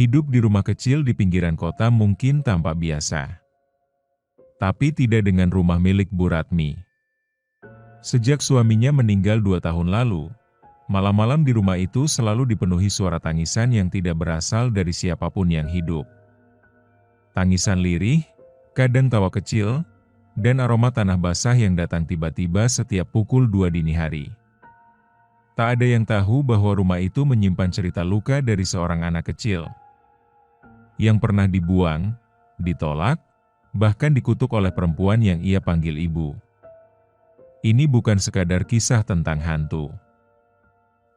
Hidup di rumah kecil di pinggiran kota mungkin tampak biasa. Tapi tidak dengan rumah milik Bu Ratmi. Sejak suaminya meninggal 2 tahun lalu, malam-malam di rumah itu selalu dipenuhi suara tangisan yang tidak berasal dari siapapun yang hidup. Tangisan lirih, kadang tawa kecil, dan aroma tanah basah yang datang tiba-tiba setiap pukul 2 dini hari. Tak ada yang tahu bahwa rumah itu menyimpan cerita luka dari seorang anak kecil yang pernah dibuang, ditolak, bahkan dikutuk oleh perempuan yang ia panggil ibu. Ini bukan sekadar kisah tentang hantu.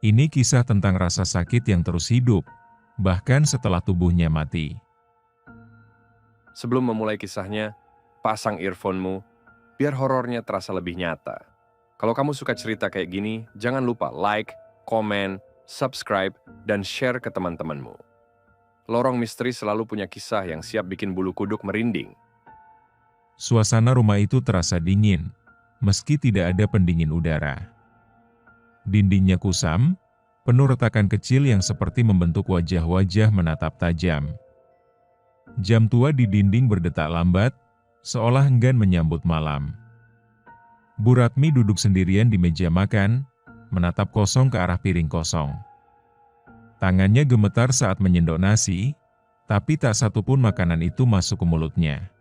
Ini kisah tentang rasa sakit yang terus hidup, bahkan setelah tubuhnya mati. Sebelum memulai kisahnya, pasang earphone-mu, biar horornya terasa lebih nyata. Kalau kamu suka cerita kayak gini, jangan lupa like, komen, subscribe, dan share ke teman-temanmu. Lorong Misteri selalu punya kisah yang siap bikin bulu kuduk merinding. Suasana rumah itu terasa dingin, meski tidak ada pendingin udara. Dindingnya kusam, penuh retakan kecil yang seperti membentuk wajah-wajah menatap tajam. Jam tua di dinding berdetak lambat, seolah enggan menyambut malam. Bu Ratmi duduk sendirian di meja makan, menatap kosong ke arah piring kosong. Tangannya gemetar saat menyendok nasi, tapi tak satupun makanan itu masuk ke mulutnya.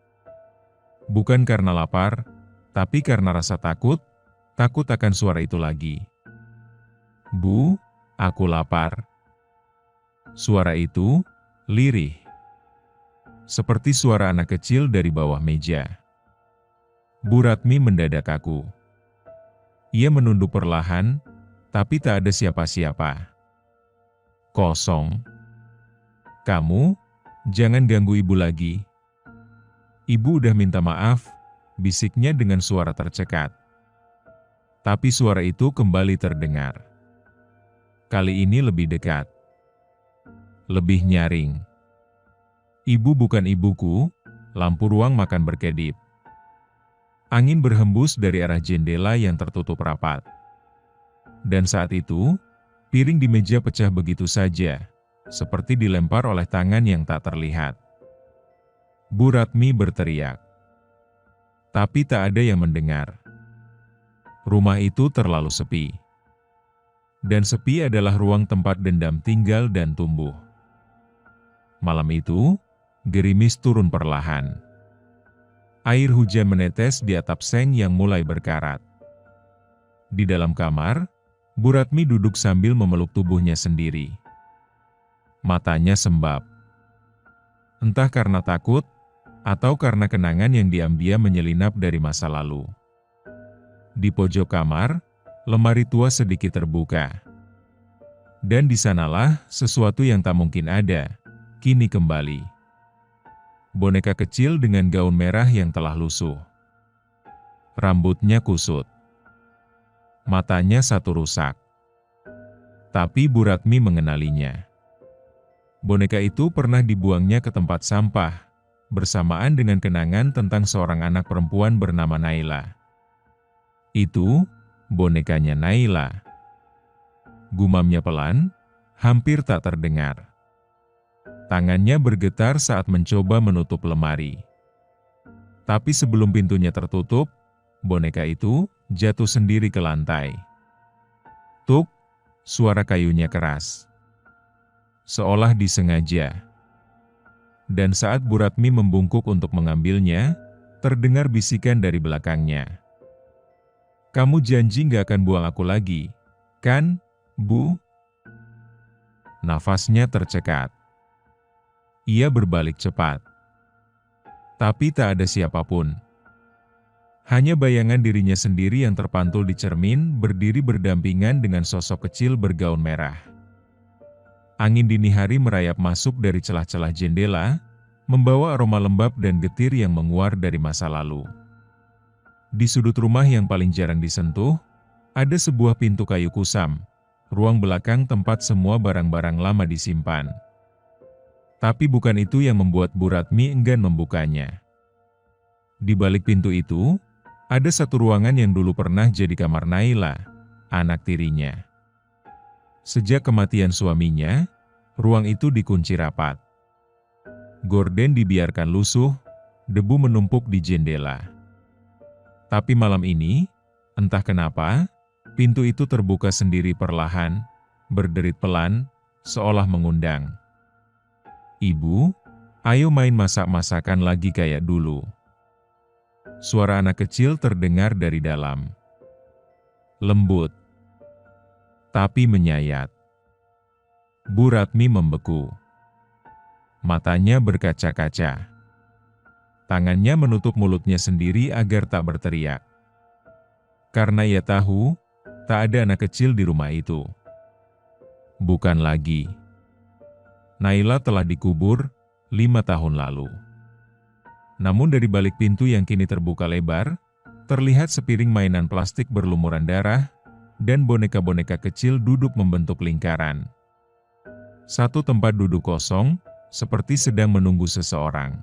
Bukan karena lapar, tapi karena rasa takut akan suara itu lagi. "Bu, aku lapar." Suara itu lirih, seperti suara anak kecil dari bawah meja. Bu Ratmi mendadak kaku. Ia menunduk perlahan, tapi tak ada siapa-siapa. Kosong. "Kamu, jangan ganggu ibu lagi. Ibu udah minta maaf," bisiknya dengan suara tercekat. Tapi suara itu kembali terdengar. Kali ini lebih dekat. Lebih nyaring. "Ibu bukan ibuku," lampu ruang makan berkedip. Angin berhembus dari arah jendela yang tertutup rapat. Dan saat itu, piring di meja pecah begitu saja, seperti dilempar oleh tangan yang tak terlihat. Bu Ratmi berteriak. Tapi tak ada yang mendengar. Rumah itu terlalu sepi. Dan sepi adalah ruang tempat dendam tinggal dan tumbuh. Malam itu, gerimis turun perlahan. Air hujan menetes di atap seng yang mulai berkarat. Di dalam kamar, Bu Ratmi duduk sambil memeluk tubuhnya sendiri. Matanya sembab. Entah karena takut, atau karena kenangan yang diam-diam menyelinap dari masa lalu. Di pojok kamar, lemari tua sedikit terbuka. Dan di sanalah sesuatu yang tak mungkin ada, kini kembali. Boneka kecil dengan gaun merah yang telah lusuh. Rambutnya kusut. Matanya satu rusak. Tapi Bu Ratmi mengenalinya. Boneka itu pernah dibuangnya ke tempat sampah, bersamaan dengan kenangan tentang seorang anak perempuan bernama Naila. Itu, bonekanya Naila. Gumamnya pelan, hampir tak terdengar. Tangannya bergetar saat mencoba menutup lemari. Tapi sebelum pintunya tertutup, boneka itu jatuh sendiri ke lantai. Tuk, suara kayunya keras. Seolah disengaja. Dan saat Bu Ratmi membungkuk untuk mengambilnya, terdengar bisikan dari belakangnya. "Kamu janji nggak akan buang aku lagi, kan, Bu?" Nafasnya tercekat. Ia berbalik cepat. Tapi tak ada siapapun. Hanya bayangan dirinya sendiri yang terpantul di cermin berdiri berdampingan dengan sosok kecil bergaun merah. Angin dini hari merayap masuk dari celah-celah jendela, membawa aroma lembab dan getir yang menguar dari masa lalu. Di sudut rumah yang paling jarang disentuh, ada sebuah pintu kayu kusam, ruang belakang tempat semua barang-barang lama disimpan. Tapi bukan itu yang membuat Bu Ratmi enggan membukanya. Di balik pintu itu, ada satu ruangan yang dulu pernah jadi kamar Naila, anak tirinya. Sejak kematian suaminya, ruang itu dikunci rapat. Gorden dibiarkan lusuh, debu menumpuk di jendela. Tapi malam ini, entah kenapa, pintu itu terbuka sendiri perlahan, berderit pelan, seolah mengundang. "Ibu, ayo main masak-masakan lagi kayak dulu." Suara anak kecil terdengar dari dalam. Lembut, tapi menyayat. Bu Ratmi membeku. Matanya berkaca-kaca. Tangannya menutup mulutnya sendiri agar tak berteriak. Karena ia tahu, tak ada anak kecil di rumah itu. Bukan lagi. Naila telah dikubur 5 tahun lalu. Namun dari balik pintu yang kini terbuka lebar, terlihat sepiring mainan plastik berlumuran darah, dan boneka-boneka kecil duduk membentuk lingkaran. Satu tempat duduk kosong, seperti sedang menunggu seseorang.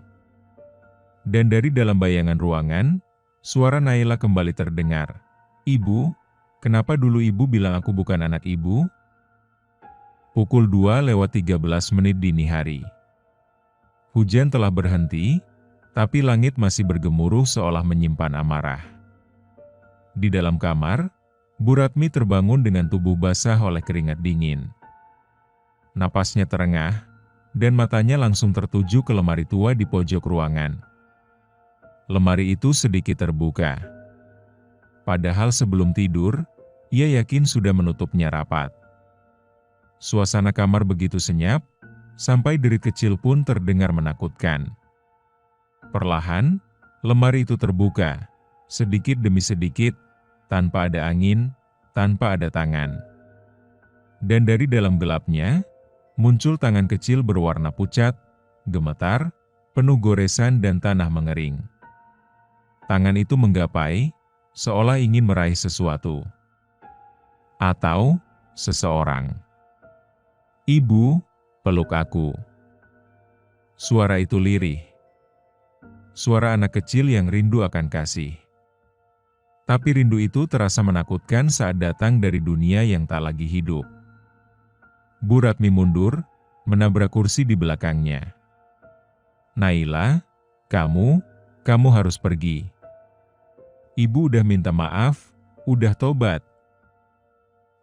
Dan dari dalam bayangan ruangan, suara Naila kembali terdengar. "Ibu, kenapa dulu ibu bilang aku bukan anak ibu?" Pukul 2:13 dini hari. Hujan telah berhenti, tapi langit masih bergemuruh seolah menyimpan amarah. Di dalam kamar, Bu Ratmi terbangun dengan tubuh basah oleh keringat dingin. Napasnya terengah, dan matanya langsung tertuju ke lemari tua di pojok ruangan. Lemari itu sedikit terbuka. Padahal sebelum tidur, ia yakin sudah menutupnya rapat. Suasana kamar begitu senyap, sampai derit kecil pun terdengar menakutkan. Perlahan, lemari itu terbuka, sedikit demi sedikit, tanpa ada angin, tanpa ada tangan. Dan dari dalam gelapnya, muncul tangan kecil berwarna pucat, gemetar, penuh goresan dan tanah mengering. Tangan itu menggapai, seolah ingin meraih sesuatu. Atau seseorang. "Ibu, peluk aku." Suara itu lirih. Suara anak kecil yang rindu akan kasih. Tapi rindu itu terasa menakutkan saat datang dari dunia yang tak lagi hidup. Bu Ratmi mundur, menabrak kursi di belakangnya. "Naila, kamu harus pergi. Ibu udah minta maaf, udah tobat."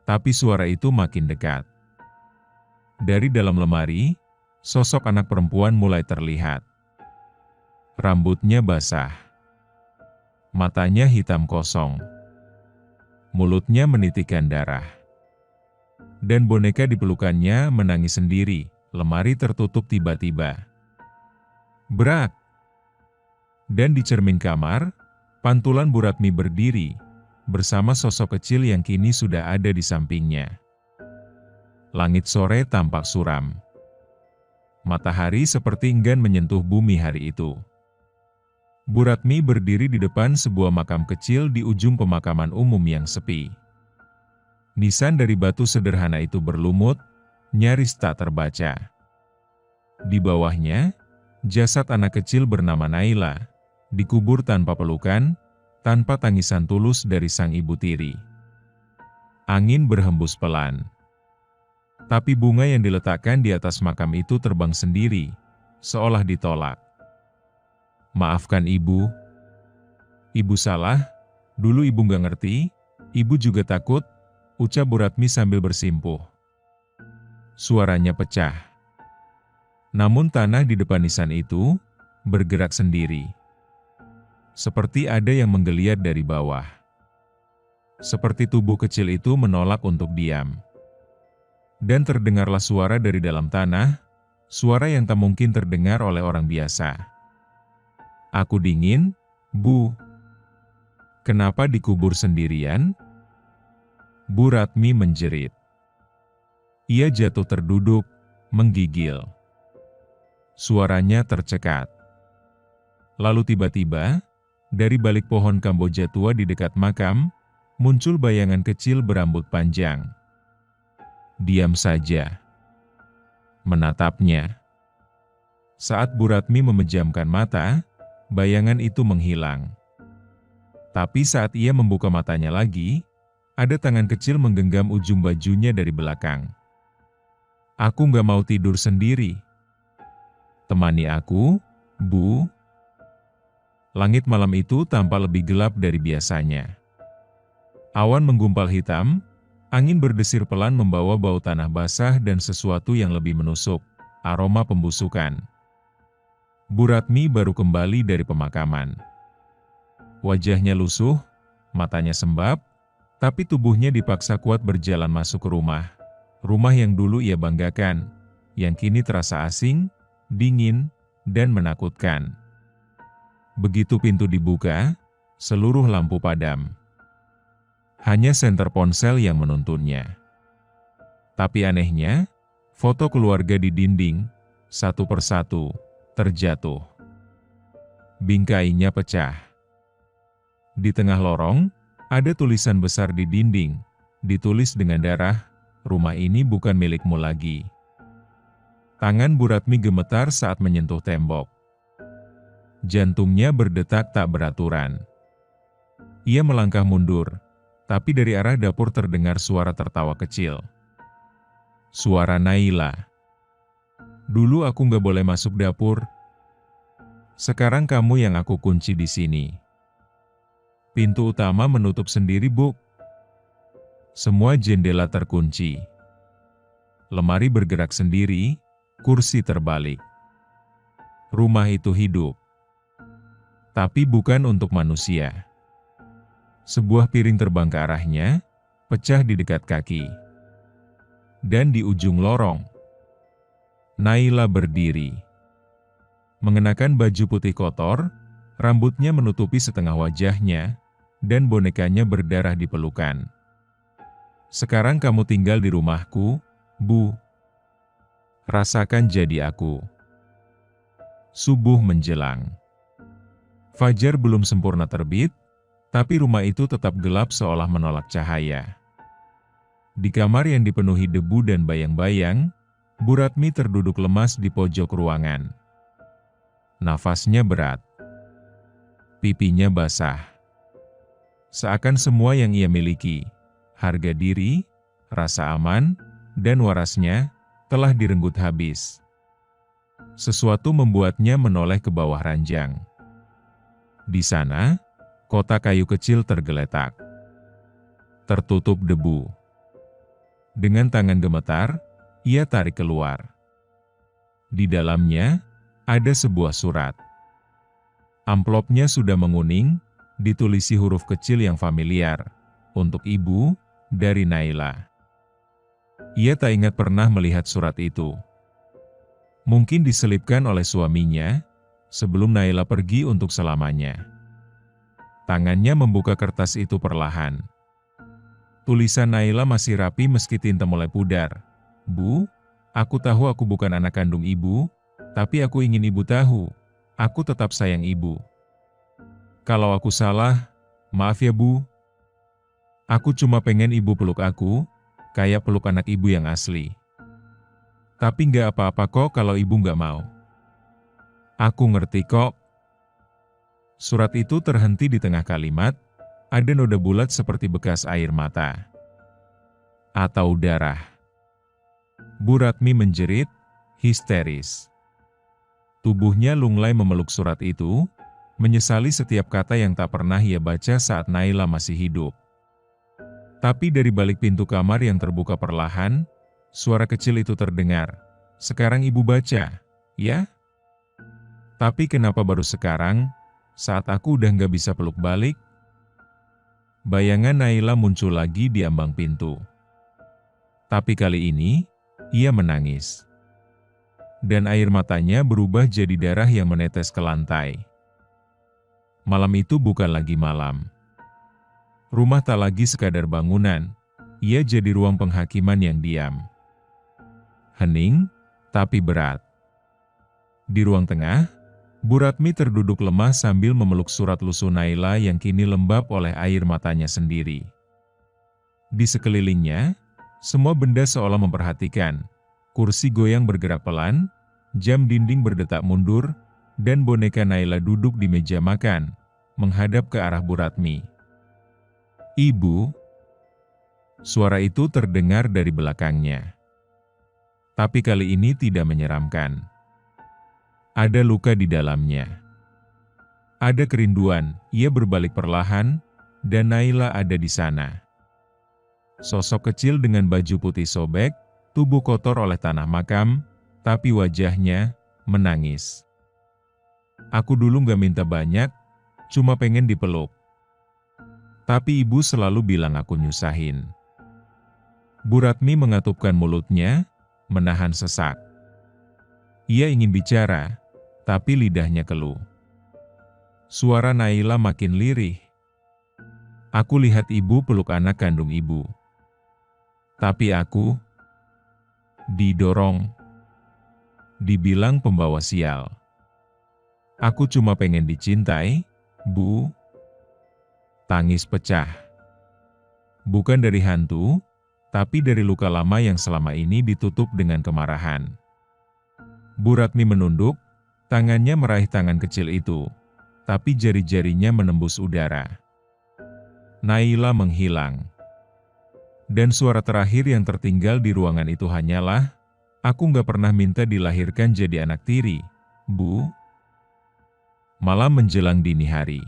Tapi suara itu makin dekat. Dari dalam lemari, sosok anak perempuan mulai terlihat. Rambutnya basah. Matanya hitam kosong. Mulutnya menitikkan darah. Dan boneka di pelukannya menangis sendiri, lemari tertutup tiba-tiba. Brak! Dan di cermin kamar, pantulan Bu Ratmi berdiri, bersama sosok kecil yang kini sudah ada di sampingnya. Langit sore tampak suram. Matahari seperti enggan menyentuh bumi hari itu. Bu Ratmi berdiri di depan sebuah makam kecil di ujung pemakaman umum yang sepi. Nisan dari batu sederhana itu berlumut, nyaris tak terbaca. Di bawahnya, jasad anak kecil bernama Naila, dikubur tanpa pelukan, tanpa tangisan tulus dari sang ibu tiri. Angin berhembus pelan. Tapi bunga yang diletakkan di atas makam itu terbang sendiri, seolah ditolak. "Maafkan ibu. Ibu salah, dulu ibu nggak ngerti, ibu juga takut," ucap Bu Ratmi sambil bersimpuh. Suaranya pecah. Namun tanah di depan nisan itu bergerak sendiri. Seperti ada yang menggeliat dari bawah. Seperti tubuh kecil itu menolak untuk diam. Dan terdengarlah suara dari dalam tanah, suara yang tak mungkin terdengar oleh orang biasa. "Aku dingin, Bu. Kenapa dikubur sendirian?" Bu Ratmi menjerit. Ia jatuh terduduk, menggigil. Suaranya tercekat. Lalu tiba-tiba, dari balik pohon kamboja tua di dekat makam, muncul bayangan kecil berambut panjang. Diam saja. Menatapnya. Saat Bu Ratmi memejamkan mata, bayangan itu menghilang. Tapi saat ia membuka matanya lagi, ada tangan kecil menggenggam ujung bajunya dari belakang. "Aku nggak mau tidur sendiri." Temani aku, Bu. Langit malam itu tampak lebih gelap dari biasanya. Awan menggumpal hitam, angin berdesir pelan membawa bau tanah basah dan sesuatu yang lebih menusuk, aroma pembusukan. Bu Ratmi baru kembali dari pemakaman. Wajahnya lusuh, matanya sembab, tapi tubuhnya dipaksa kuat berjalan masuk ke rumah. Rumah yang dulu ia banggakan, yang kini terasa asing, dingin, dan menakutkan. Begitu pintu dibuka, seluruh lampu padam. Hanya senter ponsel yang menuntunnya. Tapi anehnya, foto keluarga di dinding, satu persatu, terjatuh. Bingkainya pecah. Di tengah lorong, ada tulisan besar di dinding, ditulis dengan darah, "Rumah ini bukan milikmu lagi." Tangan Bu Ratmi gemetar saat menyentuh tembok. Jantungnya berdetak tak beraturan. Ia melangkah mundur, tapi dari arah dapur terdengar suara tertawa kecil. Suara Naila. "Dulu aku nggak boleh masuk dapur. Sekarang kamu yang aku kunci di sini." Pintu utama menutup sendiri, Bu. Semua jendela terkunci. Lemari bergerak sendiri, kursi terbalik. Rumah itu hidup. Tapi bukan untuk manusia. Sebuah piring terbang ke arahnya, pecah di dekat kaki. Dan di ujung lorong, Naila berdiri. Mengenakan baju putih kotor, rambutnya menutupi setengah wajahnya, dan bonekanya berdarah di pelukan. "Sekarang kamu tinggal di rumahku, Bu. Rasakan jadi aku." Subuh menjelang. Fajar belum sempurna terbit, tapi rumah itu tetap gelap seolah menolak cahaya. Di kamar yang dipenuhi debu dan bayang-bayang, Bu Ratmi terduduk lemas di pojok ruangan. Nafasnya berat. Pipinya basah. Seakan semua yang ia miliki, harga diri, rasa aman, dan warasnya, telah direnggut habis. Sesuatu membuatnya menoleh ke bawah ranjang. Di sana, kotak kayu kecil tergeletak. Tertutup debu. Dengan tangan gemetar, ia tarik keluar. Di dalamnya, ada sebuah surat. Amplopnya sudah menguning, ditulisi huruf kecil yang familiar. "Untuk Ibu, dari Naila." Ia tak ingat pernah melihat surat itu. Mungkin diselipkan oleh suaminya, sebelum Naila pergi untuk selamanya. Tangannya membuka kertas itu perlahan. Tulisan Naila masih rapi meski tinta mulai pudar. "Bu, aku tahu aku bukan anak kandung Ibu, tapi aku ingin Ibu tahu, aku tetap sayang Ibu. Kalau aku salah, maaf ya Bu. Aku cuma pengen Ibu peluk aku, kayak peluk anak Ibu yang asli. Tapi nggak apa-apa kok kalau Ibu nggak mau. Aku ngerti kok." Surat itu terhenti di tengah kalimat, ada noda bulat seperti bekas air mata. Atau darah. Bu Ratmi menjerit, histeris. Tubuhnya lunglai memeluk surat itu, menyesali setiap kata yang tak pernah ia baca saat Naila masih hidup. Tapi dari balik pintu kamar yang terbuka perlahan, suara kecil itu terdengar. "Sekarang Ibu baca, ya? Tapi kenapa baru sekarang, saat aku udah nggak bisa peluk balik?" Bayangan Naila muncul lagi di ambang pintu. Tapi kali ini, ia menangis. Dan air matanya berubah jadi darah yang menetes ke lantai. Malam itu bukan lagi malam. Rumah tak lagi sekadar bangunan, ia jadi ruang penghakiman yang diam. Hening, tapi berat. Di ruang tengah, Bu Ratmi terduduk lemah sambil memeluk surat lusuh Naila yang kini lembab oleh air matanya sendiri. Di sekelilingnya, semua benda seolah memperhatikan. Kursi goyang bergerak pelan, jam dinding berdetak mundur, dan boneka Naila duduk di meja makan, menghadap ke arah Bu Ratmi. "Ibu." Suara itu terdengar dari belakangnya. Tapi kali ini tidak menyeramkan. Ada luka di dalamnya. Ada kerinduan, ia berbalik perlahan, dan Naila ada di sana. Sosok kecil dengan baju putih sobek, tubuh kotor oleh tanah makam, tapi wajahnya menangis. Aku dulu gak minta banyak, cuma pengen dipeluk. Tapi ibu selalu bilang aku nyusahin. Bu Ratmi mengatupkan mulutnya, menahan sesak. Ia ingin bicara, tapi lidahnya keluh. Suara Naila makin lirih. Aku lihat ibu peluk anak kandung ibu. Tapi aku didorong, dibilang pembawa sial. Aku cuma pengen dicintai, Bu. Tangis pecah. Bukan dari hantu, tapi dari luka lama yang selama ini ditutup dengan kemarahan. Bu Ratmi menunduk, tangannya meraih tangan kecil itu, tapi jari-jarinya menembus udara. Naila menghilang. Dan suara terakhir yang tertinggal di ruangan itu hanyalah, "Aku gak pernah minta dilahirkan jadi anak tiri, Bu." Malam menjelang dini hari.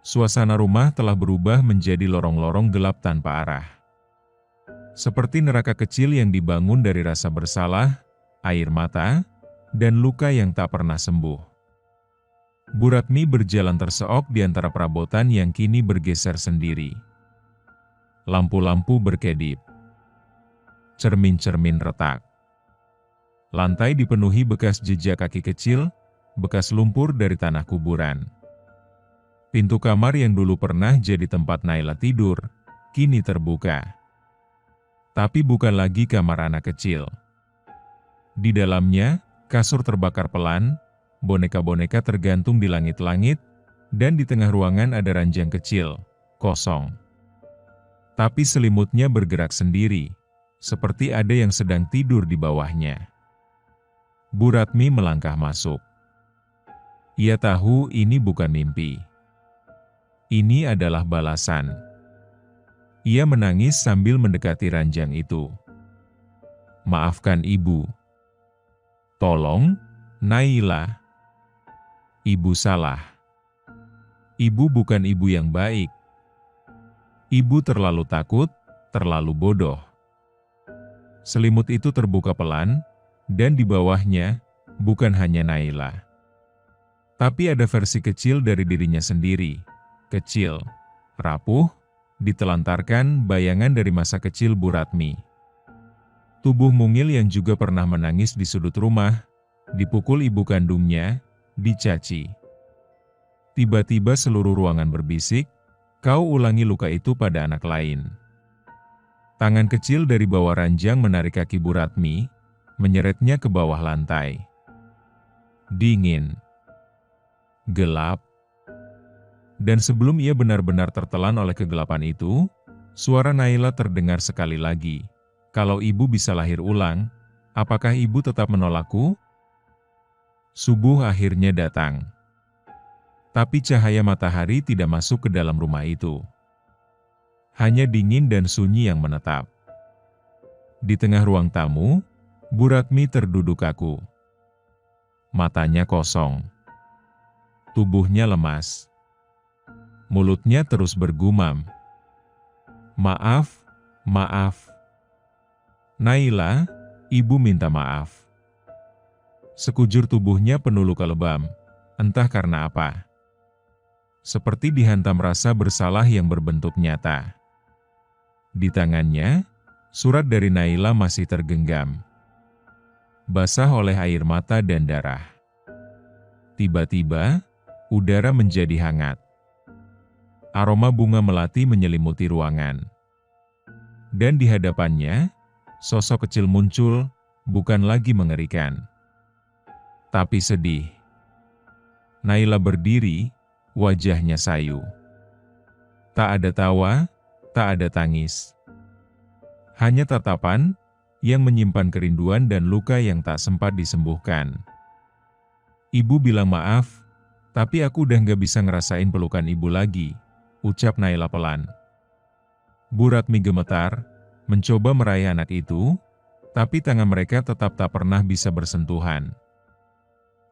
Suasana rumah telah berubah menjadi lorong-lorong gelap tanpa arah. Seperti neraka kecil yang dibangun dari rasa bersalah, air mata, dan luka yang tak pernah sembuh. Bu Ratmi berjalan terseok di antara perabotan yang kini bergeser sendiri. Lampu-lampu berkedip. Cermin-cermin retak. Lantai dipenuhi bekas jejak kaki kecil, bekas lumpur dari tanah kuburan. Pintu kamar yang dulu pernah jadi tempat Naila tidur, kini terbuka. Tapi bukan lagi kamar anak kecil. Di dalamnya, kasur terbakar pelan, boneka-boneka tergantung di langit-langit, dan di tengah ruangan ada ranjang kecil, kosong. Tapi selimutnya bergerak sendiri, seperti ada yang sedang tidur di bawahnya. Bu Ratmi melangkah masuk. Ia tahu ini bukan mimpi. Ini adalah balasan. Ia menangis sambil mendekati ranjang itu. "Maafkan ibu. Tolong, Naila. Ibu salah. Ibu bukan ibu yang baik. Ibu terlalu takut, terlalu bodoh." Selimut itu terbuka pelan, dan di bawahnya bukan hanya Naila. Tapi ada versi kecil dari dirinya sendiri. Kecil, rapuh, ditelantarkan bayangan dari masa kecil Bu Ratmi. Tubuh mungil yang juga pernah menangis di sudut rumah, dipukul ibu kandungnya, dicaci. Tiba-tiba seluruh ruangan berbisik, "Kau ulangi luka itu pada anak lain." Tangan kecil dari bawah ranjang menarik kaki Bu Ratmi, menyeretnya ke bawah lantai. Dingin. Gelap. Dan sebelum ia benar-benar tertelan oleh kegelapan itu, suara Naila terdengar sekali lagi. "Kalau ibu bisa lahir ulang, apakah ibu tetap menolakku?" Subuh akhirnya datang. Tapi cahaya matahari tidak masuk ke dalam rumah itu. Hanya dingin dan sunyi yang menetap. Di tengah ruang tamu, Bu Ratmi terduduk kaku. Matanya kosong. Tubuhnya lemas. Mulutnya terus bergumam. "Maaf, maaf. Naila, ibu minta maaf." Sekujur tubuhnya penuh luka lebam, entah karena apa. Seperti dihantam rasa bersalah yang berbentuk nyata. Di tangannya, surat dari Naila masih tergenggam. Basah oleh air mata dan darah. Tiba-tiba, udara menjadi hangat. Aroma bunga melati menyelimuti ruangan. Dan di hadapannya, sosok kecil muncul, bukan lagi mengerikan, tapi sedih. Naila berdiri, wajahnya sayu. Tak ada tawa, tak ada tangis. Hanya tatapan yang menyimpan kerinduan dan luka yang tak sempat disembuhkan. "Ibu bilang maaf, tapi aku udah gak bisa ngerasain pelukan ibu lagi," ucap Naila pelan. Bu Ratmi gemetar, mencoba meraih anak itu, tapi tangan mereka tetap tak pernah bisa bersentuhan.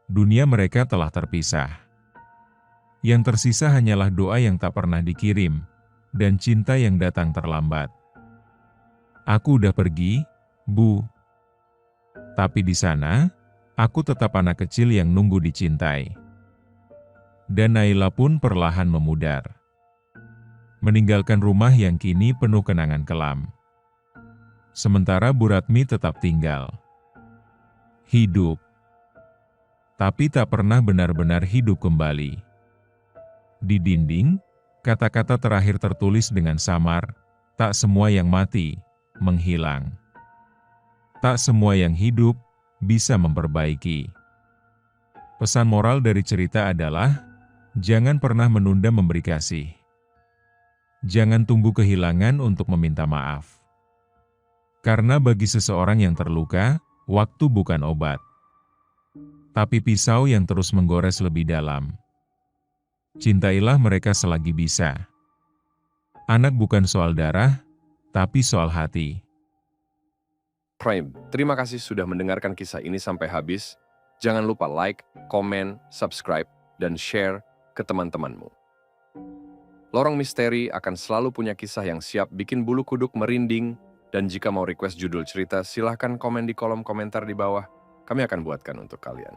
Dunia mereka telah terpisah. Yang tersisa hanyalah doa yang tak pernah dikirim, dan cinta yang datang terlambat. Aku udah pergi, Bu. Tapi di sana, aku tetap anak kecil yang nunggu dicintai. Dan Naila pun perlahan memudar, meninggalkan rumah yang kini penuh kenangan kelam. Sementara Bu Ratmi tetap tinggal. Hidup. Tapi tak pernah benar-benar hidup kembali. Di dinding, kata-kata terakhir tertulis dengan samar, tak semua yang mati, menghilang. Tak semua yang hidup, bisa memperbaiki. Pesan moral dari cerita adalah, jangan pernah menunda memberi kasih. Jangan tunggu kehilangan untuk meminta maaf. Karena bagi seseorang yang terluka, waktu bukan obat. Tapi pisau yang terus menggores lebih dalam. Cintailah mereka selagi bisa. Anak bukan soal darah, tapi soal hati. Prime, terima kasih sudah mendengarkan kisah ini sampai habis. Jangan lupa like, komen, subscribe, dan share ke teman-temanmu. Lorong Misteri akan selalu punya kisah yang siap bikin bulu kuduk merinding, dan jika mau request judul cerita, silahkan komen di kolom komentar di bawah. Kami akan buatkan untuk kalian.